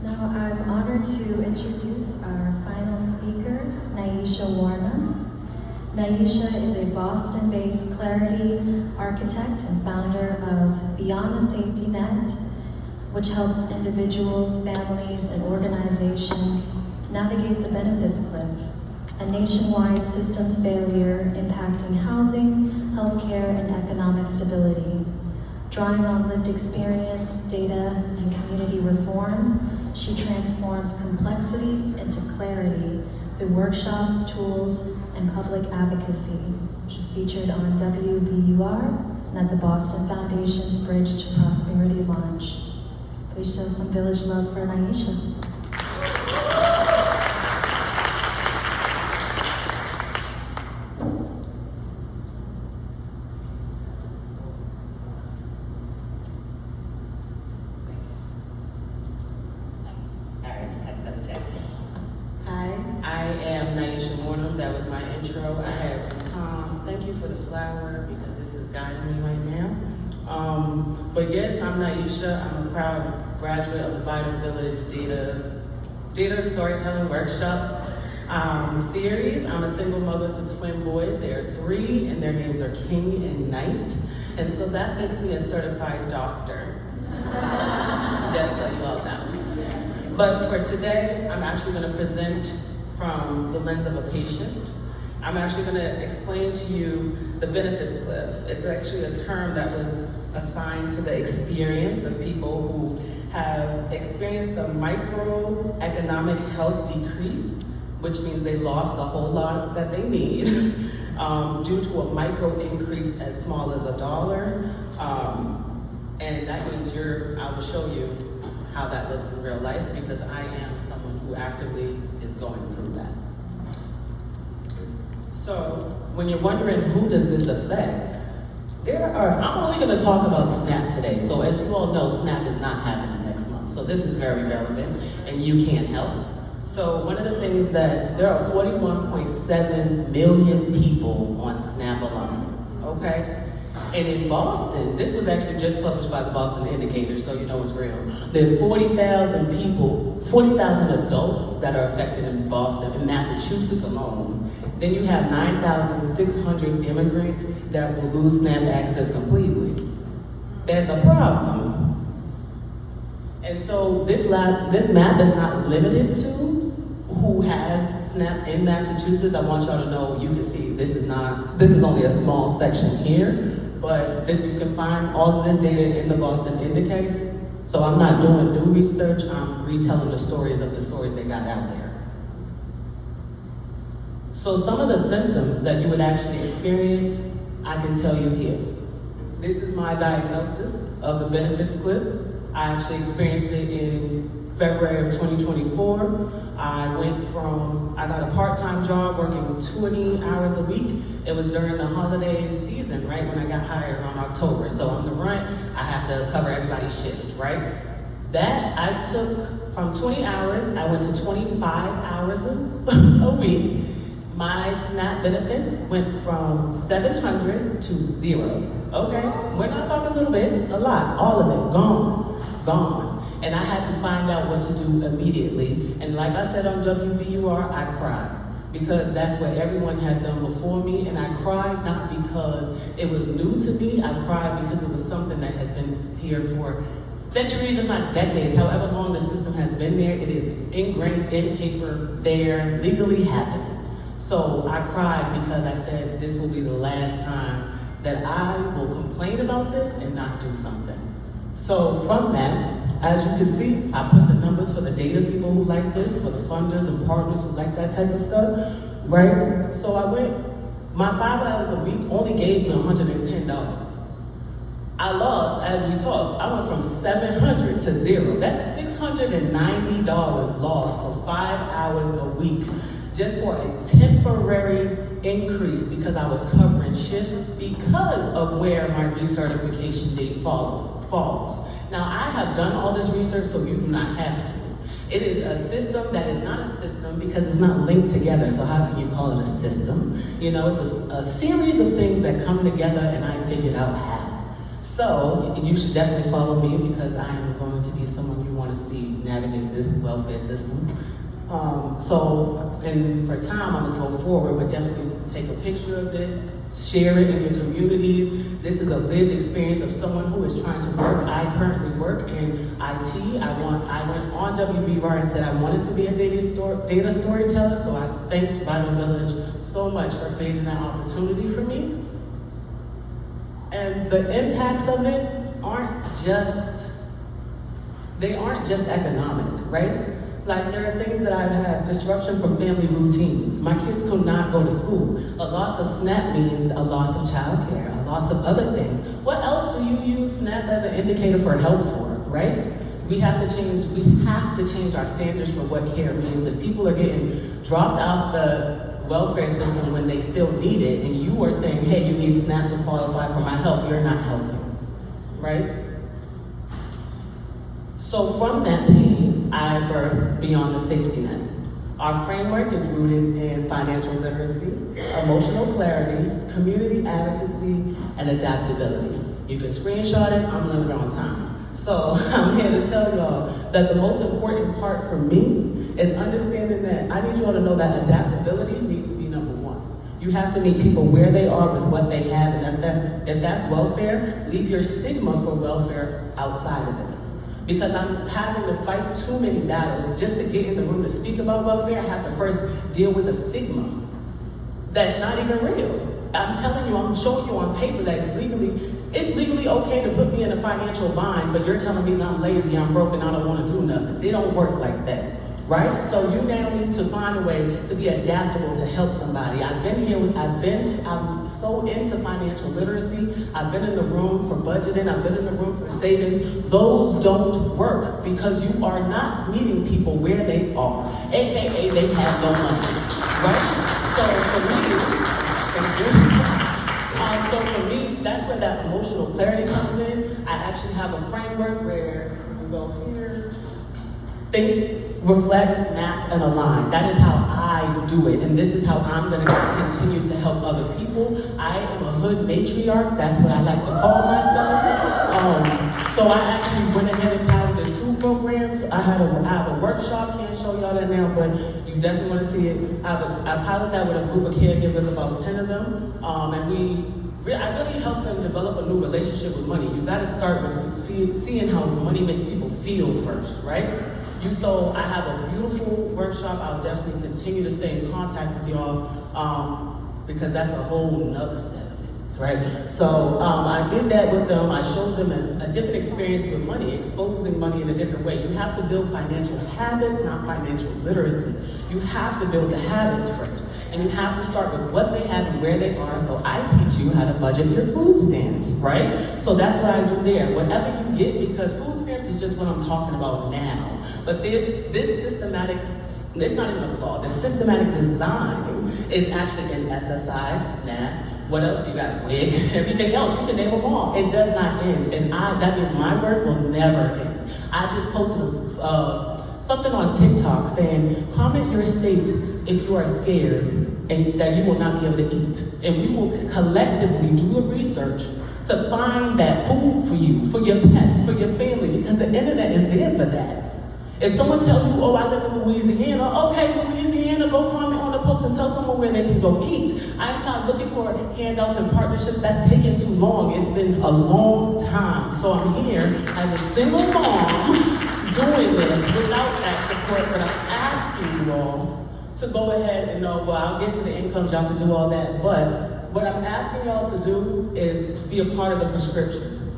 Now I'm honored to introduce our final speaker, Nyesha Wornum. Nyesha is a Boston-based clarity architect and founder of Beyond the Safety Net, which helps individuals, families, and organizations navigate the benefits cliff, a nationwide systems failure impacting housing, healthcare, and economic stability. Drawing on lived experience, data, and community reform, she transforms complexity into clarity through workshops, tools, and public advocacy, which was featured on WBUR and at the Boston Foundation's Bridge to Prosperity launch. Please show some village love for Nyesha. I am Nyesha Wornum. That was my intro. I have some time. Thank you for the flower because this is guiding me right now. But yes, I'm Nyesha. I'm a proud graduate of the Vital Village Data Storytelling Workshop series. I'm a single mother to twin boys. They are 3 and their names are King and Knight. And so that makes me a certified doctor. Just so you all know. But for today, I'm actually going to present from the lens of a patient. I'm actually going to explain to you the benefits cliff. It's actually a term that was assigned to the experience of people who have experienced a microeconomic health decrease, which means they lost a whole lot that they need due to a micro increase as small as $1. And that means I will show you how that looks in real life because I am someone who actively is going through that. So when you're wondering who does this affect, I'm only going to talk about SNAP today. So as you all know, SNAP is not happening next month. So this is very relevant and you can't help. So one of the things that there are 41.7 million people on SNAP alone, okay? And in Boston, this was actually just published by the Boston Indicator, so you know it's real. There's 40,000 people, 40,000 adults that are affected in Boston, in Massachusetts alone. Then you have 9,600 immigrants that will lose SNAP access completely. That's a problem. And so this map is not limited to who has SNAP in Massachusetts. I want y'all to know, you can see this is only a small section here. But you can find all of this data in the Boston Indicator. So I'm not doing new research, I'm retelling the stories of the stories they got out there. So some of the symptoms that you would actually experience, I can tell you here. This is my diagnosis of the benefits cliff. I actually experienced it in February of 2024. I got a part-time job working 20 hours a week. It was during the holiday season, right, when I got hired around October. So on the run, I have to cover everybody's shift, right? That I took from 20 hours, I went to 25 hours a week. My SNAP benefits went from 700 to 0, okay? We're not talking a little bit, a lot, all of it, gone. And I had to find out what to do immediately. And like I said on WBUR, I cried. Because that's what everyone has done before me. And I cried not because it was new to me, I cried because it was something that has been here for centuries, if not decades. However long the system has been there, it is ingrained in paper, there, legally happening. So I cried because I said this will be the last time that I will complain about this and not do something. So from that, as you can see, I put the numbers for the data people who like this, for the funders and partners who like that type of stuff, right? So my 5 hours a week only gave me $110. I lost, as we talked, I went from 700 to 0. That's $690 lost for 5 hours a week, just for a temporary increase because I was covering shifts because of where my recertification date falls. Now, I have done all this research, so you do not have to. It is a system that is not a system because it's not linked together, so how can you call it a system? You know, it's a series of things that come together and I figured out how. So you should definitely follow me because I am going to be someone you want to see navigate this welfare system. And for time, I'm gonna go forward, but definitely take a picture of this, share it in your communities. This is a lived experience of someone who is trying to work. I currently work in IT. I went on WBR and said I wanted to be a data storyteller, so I thank Vital Village so much for creating that opportunity for me. And the impacts of it aren't just economic, right? Like, there are things that I've had, disruption from family routines. My kids could not go to school. A loss of SNAP means a loss of childcare, a loss of other things. What else do you use SNAP as an indicator for help for, right? We have to change our standards for what care means. If people are getting dropped off the welfare system when they still need it, and you are saying, hey, you need SNAP to qualify for my help, you're not helping, right? So from that pain, I birthed Beyond the Safety Net. Our framework is rooted in financial literacy, emotional clarity, community advocacy, and adaptability. You can screenshot it, I'm limited on time. So I'm here to tell y'all that the most important part for me is understanding that I need y'all to know that adaptability needs to be number one. You have to meet people where they are with what they have, and if that's welfare, leave your stigma for welfare outside of it. Because I'm having to fight too many battles just to get in the room to speak about welfare. I have to first deal with the stigma that's not even real. I'm telling you, I'm showing you on paper that it's legally okay to put me in a financial bind, but you're telling me that I'm lazy, I'm broken, I don't want to do nothing. They don't work like that, right? So you now need to find a way to be adaptable to help somebody. I'm so into financial literacy. I've been in the room for budgeting. I've been in the room for savings. Those don't work because you are not meeting people where they are, AKA they have no money, right? So for me, that's where that emotional clarity comes in. I actually have a framework where we go here, think, reflect, map, and align. That is how I do it, and this is how I'm going to continue to help other people. I am a hood matriarch. That's what I like to call myself. So I actually went ahead and piloted 2 programs. I have a workshop. Can't show y'all that now, but you definitely want to see it. I pilot that with a group of caregivers, about 10 of them, and I really help them develop a new relationship with money. You got to start with seeing how money makes people feel first, right? So I have a beautiful workshop. I'll definitely continue to stay in contact with y'all because that's a whole nother set of it, right? So I did that with them. I showed them a different experience with money, exposing money in a different way. You have to build financial habits, not financial literacy. You have to build the habits first. And you have to start with what they have and where they are. So I teach you how to budget your food stamps, right? So that's what I do there. Whatever you get, because food stamps is just what I'm talking about now. But this systematic, it's not even a flaw, the systematic design is actually in SSI, SNAP, what else you got, WIC, everything else, you can name them all. It does not end, and that means my work will never end. I just posted something on TikTok saying, comment your state if you are scared and that you will not be able to eat. And we will collectively do the research to find that food for you, for your pets, for your family, because the internet is there for that. If someone tells you, oh, I live in Louisiana, okay, Louisiana, go comment on the post and tell someone where they can go eat. I'm not looking for handouts and partnerships. That's taken too long. It's been a long time. So I'm here as a single mom doing this without that support, but I'm asking you all to go ahead and know, well, I'll get to the incomes, y'all can do all that, but what I'm asking y'all to do is be a part of the prescription.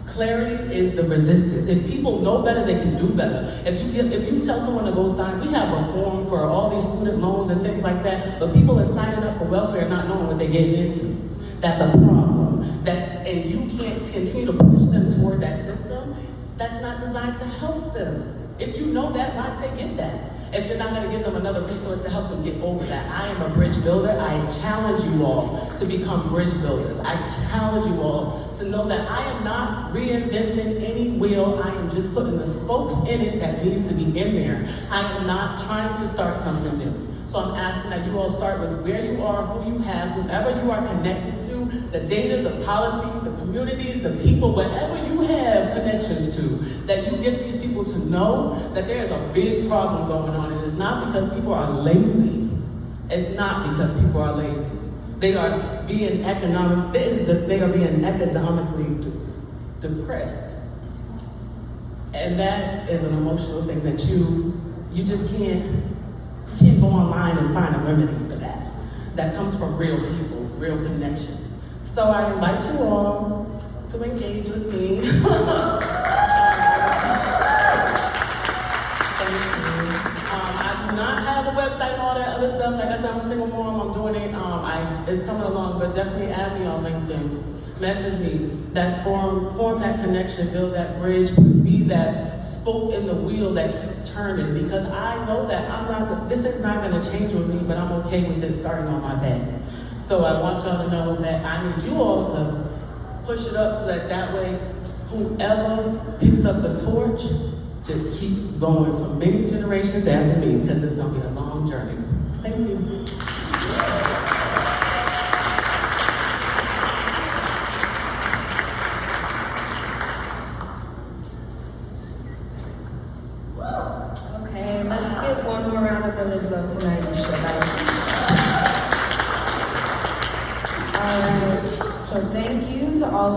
Clarity is the resistance. If people know better, they can do better. If you tell someone to go sign, we have a form for all these student loans and things like that, but people are signing up for welfare not knowing what they're getting into. That's a problem. And you can't continue to push them toward that system that's not designed to help them. If you know that, why say get that? If you're not going to give them another resource to help them get over that. I am a bridge builder. I challenge you all to become bridge builders. I challenge you all to know that I am not reinventing any wheel. I am just putting the spokes in it that needs to be in there. I am not trying to start something new. So I'm asking that you all start with where you are, who you have, whoever you are connected to, the data, the policies, the communities, the people, whatever you have connections to, that you get these people to know that there is a big problem going on, and it's not because people are lazy. It's not because people are lazy. They are being economically depressed. And that is an emotional thing that you just can't go online and find a remedy for that. That comes from real people, real connection. So I invite you all to engage with me. I do not have a website and all that other stuff. Like I said, I'm a single mom, I'm doing it. It's coming along, but definitely add me on LinkedIn. Message me. That form that connection, build that bridge, be that spoke in the wheel that keeps turning, because I know that this is not going to change with me, but I'm okay with it starting on my back. So I want y'all to know that I need you all to push it up so that way whoever picks up the torch just keeps going for many generations after me, because it's going to be a long journey. Thank you. Okay, let's give one more round of applause tonight, Nyesha. All right, so thank you to all